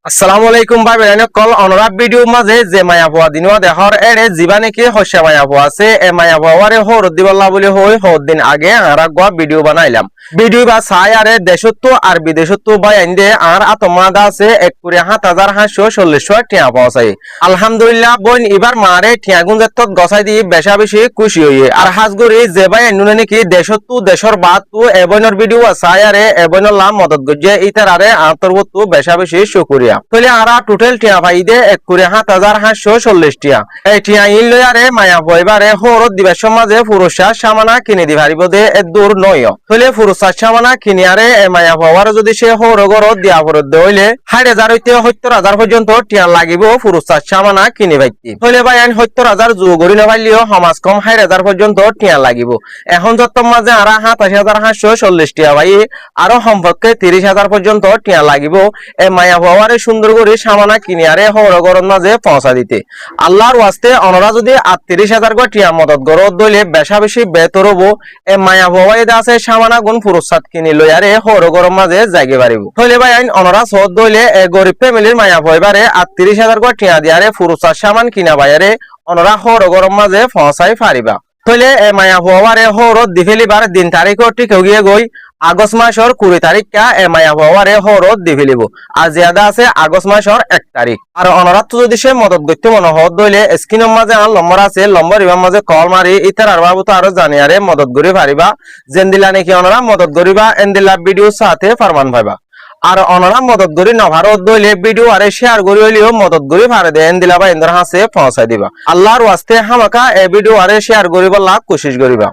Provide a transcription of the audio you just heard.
আসসালামু আলাইকুম ভাই বেরাইন কল অনরাব ভিডিও মাঝে যে মায়া পোয়া দিনও দেহর এড়ে জীবানে কি হস্যা মায়া পোয়া আছে এ মায়া পোয়ারে হর দিবল্লা বলে হই হর দিন আগে আর গো ভিডিও বানাইলাম ভিডিও বা ছাই আরে দেশত্ব আর বিদেশত্ব ভাই আইন্দে আর আতমাদা আছে 1,7540 টিয়া পাওয়া যায় আলহামদুলিল্লাহ বোন এবার মারে টিয়া গুঞ্জত গসাই দি বেশা বেশি খুশি হই আর হাজগরি যে ভাই নুনে নাকি দেশত্ব দেশর বাত তু এবনের ভিডিও ছাই আরে এবনের লাম মদত গজে ইতার আরে আন্তর্গত বেশা বেশি শুকরিয়া তাহলে আরা টোটাল টিয়া ভাই দে 1,7540 টিয়া এই টিয়া ইন লয়ারে মায়া বইবারে হরত দিবের সমাজে পুরস্কার সামানা কিনে দি পারিব দে এ দূর নয় তাহলে পুরস্কার সামানা কিনিয়ারে এ মায়া বওয়ার যদি সে হর গরত দিয়া পরত দে হইলে 60,000 হইতে 70,000 পর্যন্ত টিয়া লাগিব পুরস্কার সামানা কিনে বাইতি তাহলে ভাই আইন 70,000 জো গরি না পাইলিও সমাজ কম 60,000 পর্যন্ত টিয়া লাগিব এখন যত মাঝে আরা 27,540 টিয়া ভাই আরো সম্পর্কে 30,000 পর্যন্ত টিয়া লাগিব এ মায়া বওয়ারে সুন্দর করে সামানা কিনিয়ারে হর গরত মাঝে পৌঁছা দিতে আল্লাহর ওয়াস্তে অনরা যদি 38,000 গো টিয়া মদত গরত দইলে বেশা বেশি বেতর হবো এ মায়া বওয়াই আছে সামানা গুণ পুরস্কার কিনি লইয়ারে হর গরম মাঝে জায়গে পারিব হইলে ভাই আইন অনরা সদ দইলে এ গরিব ফ্যামিলির মায়া বইবারে 38,000 গো টিয়া দিয়ারে পুরস্কার সামান কিনা বাইরে অনরা হর গরম মাঝে পৌঁছাই পারিবা তাহলে এ মায়া বওয়ারে হরত দি ফেলিবার দিন তারিখ ঠিক গিয়ে গই আগস্ট মাসের 20 তারিখ কা এ মায়া বওয়ারে হরত দি ফেলিব আর জিয়াদা আছে আগস্ট মাসের 1 তারিখ আর অনরাত যদি সে মদত করতে মনে হত দইলে স্ক্রিনের মাঝে আর নম্বর আছে নম্বর ইবার মাঝে কল মারি ইতার আর বাবু তো আরো জানিয়ারে মদত করি পারিবা যেন দিলা নাকি অনরা মদত করিবা এন্দিলা ভিডিও সাথে ফরমান পাইবা আর অনরা মদত করি না ভারত দইলে ভিডিও আরে শেয়ার করি হইলেও মদত করি পারে দেন দিলা বা ইন্দর হাসে পৌঁছাই দিবা আল্লাহর ওয়াস্তে হামাকা এ ভিডিও আরে শেয়ার করিবা লাভ কোশিশ করিবা